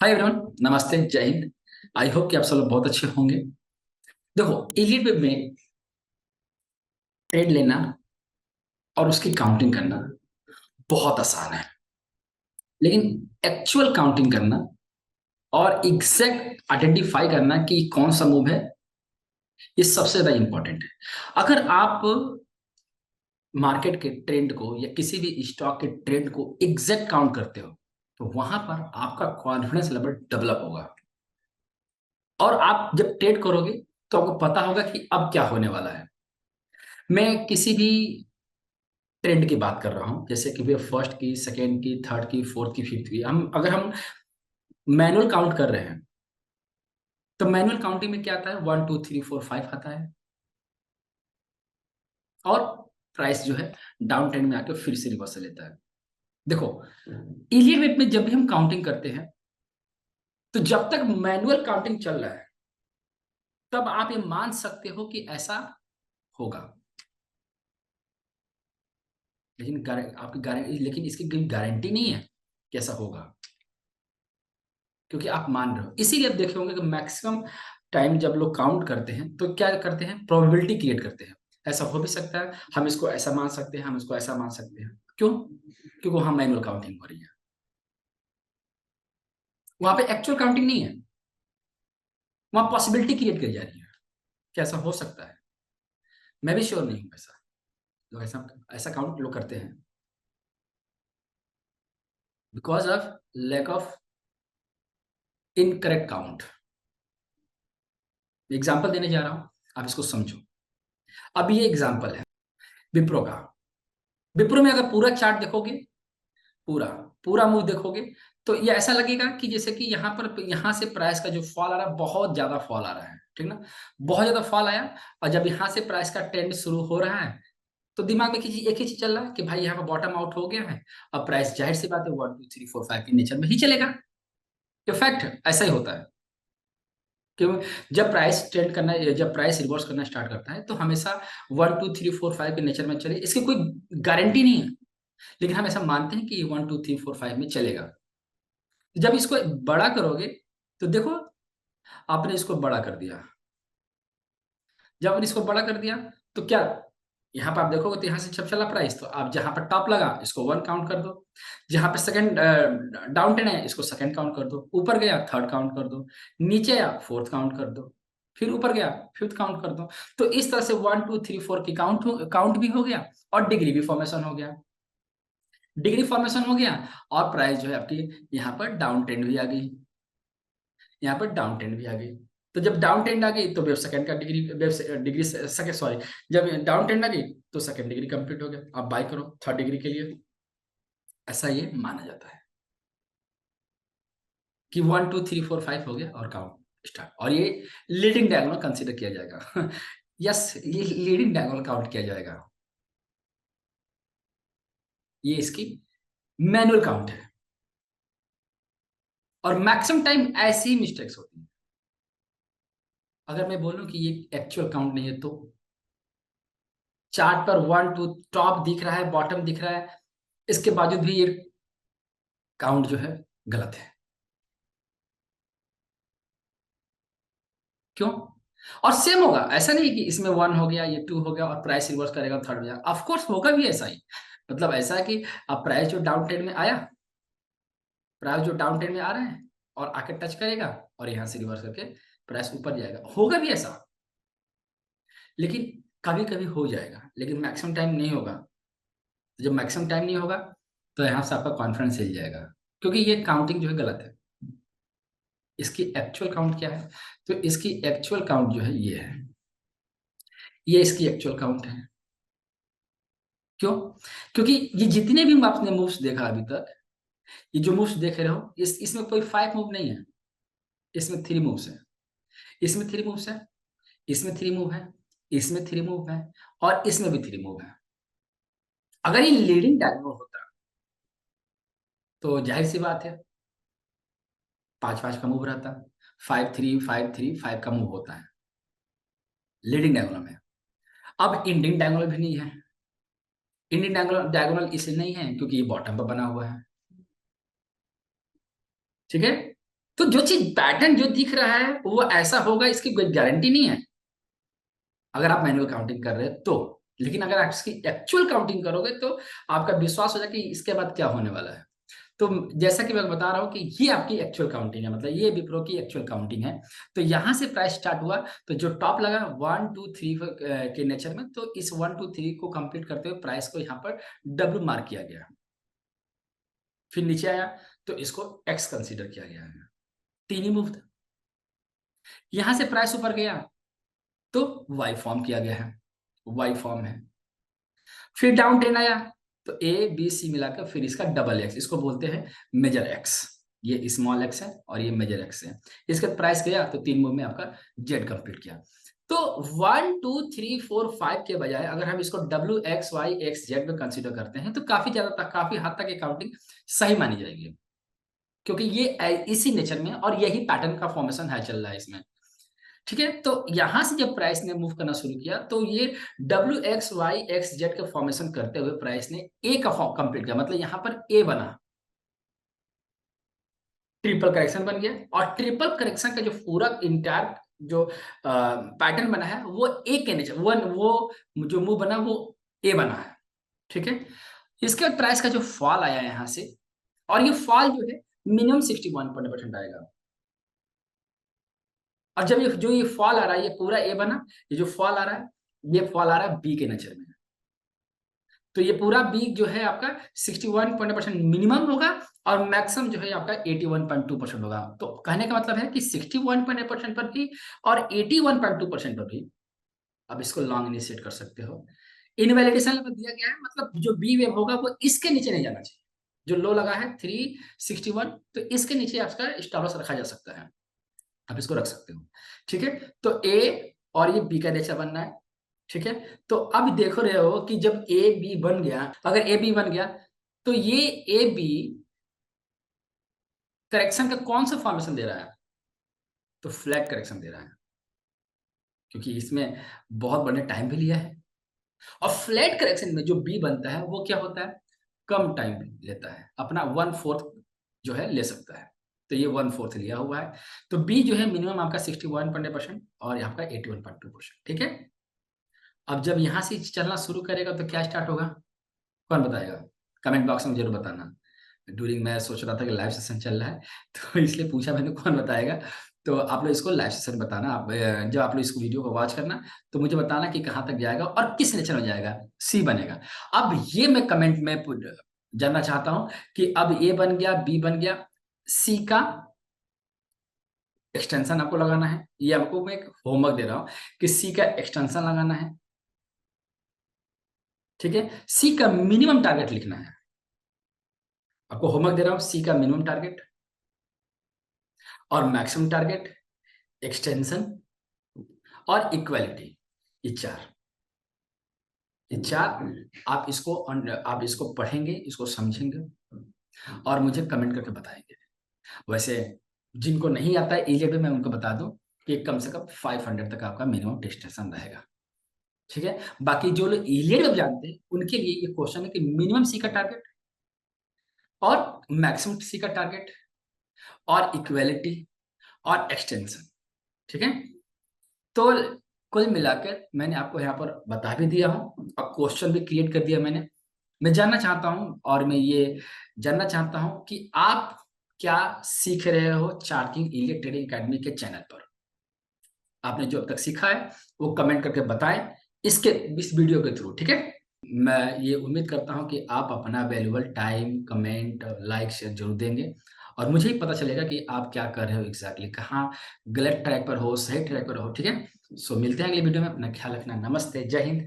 Hi everyone, नमस्ते, जय Hind. I hope कि आप सब लोग बहुत अच्छे होंगे। देखो, इलीट वेब में ट्रेड लेना और उसकी काउंटिंग करना बहुत आसान है, लेकिन एक्चुअल काउंटिंग करना और एग्जैक्ट आइडेंटिफाई करना कि कौन सा मूव है, ये सबसे ज्यादा इंपॉर्टेंट है। अगर आप मार्केट के ट्रेंड को या किसी भी स्टॉक के ट्रेंड को एग्जैक्ट काउंट करते हो, तो वहां पर आपका कॉन्फिडेंस लेवल डेवलप होगा और आप जब ट्रेड करोगे तो आपको पता होगा कि अब क्या होने वाला है। मैं किसी भी ट्रेंड की बात कर रहा हूँ, जैसे कि वे फर्स्ट की, सेकेंड की, थर्ड की, फोर्थ की, फिफ्थ की। अगर हम मैनुअल काउंट कर रहे हैं, तो मैनुअल काउंटिंग में क्या आता है? 1 2 3 4 5 आता है और प्राइस जो है डाउन ट्रेंड में आके फिर से रिवर्सल लेता है। देखो, इलियट वेट में जब भी हम काउंटिंग करते हैं, तो जब तक मैनुअल काउंटिंग चल रहा है तब आप ये मान सकते हो कि ऐसा होगा, लेकिन आपकी गारंटी, लेकिन इसकी गारंटी नहीं है कि ऐसा होगा, क्योंकि आप मान रहे हो। इसीलिए आप देखे होंगे कि मैक्सिमम टाइम जब लोग काउंट करते हैं तो क्या करते हैं? प्रोबेबिलिटी क्रिएट करते हैं। ऐसा हो भी सकता है, हम इसको ऐसा मान सकते हैं, हम इसको ऐसा मान सकते हैं। क्यों? क्योंकि वहां मैनुअल काउंटिंग हो रही है, वहां पे एक्चुअल काउंटिंग नहीं है। वहां पॉसिबिलिटी क्रिएट करी जा रही है कि ऐसा हो सकता है। मैं भी श्योर नहीं हूं ऐसा। लोग ऐसा ऐसा काउंट लोग करते हैं because of lack of incorrect count. Example देने जा रहा हूं, आप इसको समझो। अब ये एग्जाम्पल है विप्रो का। विप्रो में अगर पूरा चार्ट देखोगे, पूरा पूरा मूव देखोगे, तो ये ऐसा लगेगा कि जैसे कि यहाँ से प्राइस का जो फॉल आ रहा है, बहुत ज्यादा फॉल आ रहा है, ठीक ना? बहुत ज्यादा फॉल आया, और जब यहाँ से प्राइस का ट्रेंड शुरू हो रहा है, तो दिमाग में एक ही चीज चल रहा है कि भाई यहाँ पर बॉटम आउट हो गया है। अब प्राइस जाहिर सी बात है 1 2 3 4 5 के नेचर में ही चलेगा। ये फैक्ट है, ऐसा ही होता है। क्यों? जब प्राइस ट्रेंड करना, जब प्राइस रिवर्स करना स्टार्ट करता है, तो हमेशा 1 2 3 4 5 के नेचर में चले, इसकी कोई गारंटी नहीं है, लेकिन हम ऐसा मानते हैं कि ये 1 2 3 4 5 में चलेगा। जब इसको बड़ा करोगे, तो देखो, आपने इसको बड़ा कर दिया। जब आपने इसको बड़ा कर दिया, तो क्या यहाँ पर आप देखोगे, तो यहाँ से जब चला प्राइस, तो आप जहां पर टॉप लगा इसको 1 काउंट कर दो, जहां पर सेकंड डाउन ट्रेंड है इसको सेकंड काउंट कर दो, ऊपर गया थर्ड काउंट कर दो, नीचे आया फोर्थ काउंट कर दो, फिर ऊपर गया फिफ्थ काउंट कर दो। तो इस तरह से 1 2 3 4 की काउंट भी हो गया और डिग्री भी फॉर्मेशन हो गया। डिग्री फॉर्मेशन हो गया और प्राइस जो है आपकी यहाँ पर डाउन ट्रेंड भी आ गई, यहाँ पर डाउन ट्रेंड भी आ गई। तो जब डाउन ट्रेंड आ गई तो वेव सेकंड का डिग्री सेकंड, सॉरी, जब डाउन ट्रेंड आ गई तो सेकंड डिग्री कंप्लीट हो गया। आप बाय करो थर्ड डिग्री के लिए। ऐसा ये माना जाता है कि 1 2 3 4 5 हो गया और काउंट स्टार्ट, और ये लीडिंग डायगोनल कंसीडर किया जाएगा। यस, ये लीडिंग डायगोनल काउंट किया जाएगा। ये इसकी मैनुअल काउंट है, और मैक्सिमम टाइम ऐसी ही मिस्टेक्स होती है। अगर मैं बोलूं कि ये एक्चुअल काउंट नहीं है, तो चार्ट पर 1 2 टॉप दिख रहा है, बॉटम दिख रहा है, इसके बावजूद भी ये काउंट जो है गलत है। क्यों? और सेम होगा, ऐसा नहीं कि इसमें 1 हो गया, ये 2 हो गया और प्राइस रिवर्स करेगा थर्ड में जाएगा। ऑफ कोर्स होगा भी ऐसा ही। मतलब ऐसा है कि अब प्राइस जो डाउन ट्रेंड में आया, प्राइस जो डाउन ट्रेंड में आ रहा है और आके टच करेगा और यहाँ से रिवर्स करके प्राइस ऊपर जाएगा, होगा भी ऐसा। लेकिन कभी कभी हो जाएगा, लेकिन मैक्सिमम टाइम नहीं होगा। जब मैक्सिमम टाइम नहीं होगा, तो यहाँ से आपका कॉन्फिडेंस हिल जाएगा, क्योंकि ये काउंटिंग जो है गलत है। इसकी एक्चुअल काउंट क्या है? तो इसकी एक्चुअल काउंट जो है ये है, ये इसकी एक्चुअल काउंट है। क्यों? क्योंकि ये जितने भी आपने मूव्स देखा अभी तक, ये जो मूव्स देख रहे हो, इसमें कोई 5 मूव नहीं है, इसमें 3 मूव्स है, इसमें 3 मूव्स है, इसमें 3 मूव है, इसमें 3 मूव है, और इसमें भी 3 मूव है। अगर ये लीडिंग डायगोनल होता, तो जाहिर सी बात है 5 5 का मूव रहता, 5 3 5 3 5 का मूव होता है लीडिंग डायगोनल में। अब इंडियन डायगोनल भी नहीं है। इंडियन डायगोनल इसलिए नहीं है क्योंकि ये बॉटम पर बना हुआ है, ठीक है? तो जो चीज पैटर्न जो दिख रहा है वो ऐसा होगा, इसकी कोई गारंटी नहीं है अगर आप मैनुअल काउंटिंग कर रहे हैं तो। लेकिन अगर आप इसकी एक्चुअल काउंटिंग करोगे तो आपका विश्वास हो जाए कि इसके बाद क्या होने वाला है। तो जैसा कि मैं बता रहा हूं कि ये आपकी एक्चुअल काउंटिंग है, मतलब ये विप्रो की एक्चुअल काउंटिंग है। तो यहां से प्राइस स्टार्ट हुआ, तो जो टॉप लगा 1 2 3 के नेचर में, तो इस 1 2 3 को कंप्लीट करते हुए प्राइस को यहाँ पर डब्ल्यू मार्क किया गया, फिर नीचे आया तो इसको एक्स कंसीडर किया गया है। तीन ही मूव था। यहां से प्राइस ऊपर गया तो वाई फॉर्म किया गया है, वाई फॉर्म है। फिर डाउन ट्रेंड आया तो ए बी सी मिलाकर फिर इसका डबल एक्स, इसको बोलते हैं मेजर एक्स। ये स्मॉल एक्स है और ये मेजर एक्स है। इसका प्राइस गया तो तीन मूव में आपका जेड कंप्लीट किया। तो 1 2 3 4 5 के बजाय अगर हम इसको W X Y X Z में कंसिडर करते हैं तो काफी ज्यादा तक, काफी हद तक ये काउंटिंग सही मानी जाएगी, क्योंकि ये इसी नेचर में और यही पैटर्न का फॉर्मेशन है चल रहा है इसमें। ठीक है, तो यहां से जब प्राइस ने मूव करना शुरू किया तो ये W X Y X Z का फॉर्मेशन करते हुए प्राइस ने ए का फॉर्म कंप्लीट किया, मतलब यहां पर ए बना, ट्रिपल करेक्शन बन गया। और ट्रिपल करेक्शन का जो पूरा इंटायर जो पैटर्न बना है वो ए के नीचे वो जो मूव बना वो ए बना है। ठीक है, इसके बाद प्राइस का जो फॉल आया यहां से, और ये फॉल जो है मिनिमम 61% आएगा। और जब ये फॉल आ रहा है, ये पूरा ए बना, ये जो फॉल आ रहा है ये फॉल आ रहा है बी के नेचर में। तो ये पूरा बी जो है आपका 61% मिनिमम होगा और मैक्सिमम जो है आपका 81.2% होगा। तो कहने का मतलब है कि 61% पर भी और 81.2% पर भी अब इसको लॉन्ग इनिशिएट कर सकते हो। इनवैलिडेशन लेवल दिया गया है, मतलब जो बी वेव होगा वो इसके नीचे नहीं जाना चाहिए। जो लो लगा है 361, तो इसके नीचे आपका स्टॉप लॉस रखा जा सकता है, आप इसको रख सकते हो। ठीक है, तो ए और ये बी का नेचर बनना है। ठीक है, तो अब देखो रहे हो कि जब ए बी बन गया, अगर ए बी बन गया तो ये ए बी करेक्शन का कौन सा फॉर्मेशन दे रहा है, तो फ्लैट करेक्शन दे रहा है, क्योंकि इसमें बहुत बड़े टाइम भी लिया है। और फ्लैट करेक्शन में जो बी बनता है वो क्या होता है, कम टाइम लेता है, अपना 1/4 जो है ले सकता है। तो ये 1/4 लिया हुआ है। तो बी जो है मिनिमम आपका 61% और यहाँ का 81.2%। ठीक है, अब जब यहाँ से चलना शुरू करेगा तो क्या स्टार्ट होगा, कौन बताएगा, कमेंट बॉक्स में जरूर बताना। ड्यूरिंग मैं सोच रहा था कि लाइव सेशन चल रहा है तो इसलिए पूछा मैंने कौन बताएगा। तो आप लोग इसको लाइव सेशन बताना, आप जब आप लोग इस वीडियो को वॉच करना तो मुझे बताना कि कहाँ तक जाएगा और किस नेचर में जाएगा, सी बनेगा। अब ये मैं कमेंट में जानना चाहता हूँ कि अब ए बन गया, बी बन गया, सी का एक्सटेंशन आपको लगाना है। ये आपको मैं एक होमवर्क दे रहा हूँ कि सी का एक्सटेंशन लगाना है। ठीक है, सी का मिनिमम टारगेट लिखना है। आपको होमवर्क दे रहा हूं, सी का मिनिमम टारगेट और मैक्सिमम टारगेट, एक्सटेंशन और इक्वालिटी, ये चार, ये चार आप इसको पढ़ेंगे, इसको समझेंगे और मुझे कमेंट करके बताएंगे। वैसे जिनको नहीं आता है इजीली मैं उनको बता दूं कि कम से कम 500 तक आपका मिनिमम डिस्टेंशन रहेगा। ठीक है, बाकी जो लोग इलियड वेब जानते हैं उनके लिए ये क्वेश्चन है कि मिनिमम सी का टारगेट और मैक्सिमम सी का टारगेट और इक्वालिटी और एक्सटेंशन। ठीक है, तो कुल मिलाकर मैंने आपको यहाँ पर बता भी दिया हूँ और क्वेश्चन भी क्रिएट कर दिया मैंने। मैं जानना चाहता हूँ और मैं ये जानना चाहता हूँ कि आप क्या सीख रहे हो चार्टिंग इलियट ट्रेडिंग एकेडमी के चैनल पर। आपने जो अब तक सीखा है वो कमेंट करके बताएं इस वीडियो के थ्रू। ठीक है, मैं ये उम्मीद करता हूँ कि आप अपना valuable time, comment, like, share जरूर देंगे और मुझे ही पता चलेगा कि आप क्या कर रहे हो एग्जैक्टली, कहाँ गलत ट्रैक पर हो, सही ट्रैक पर हो। ठीक है, सो मिलते हैं अगले वीडियो में, अपना ख्याल रखना, नमस्ते, जय हिंद।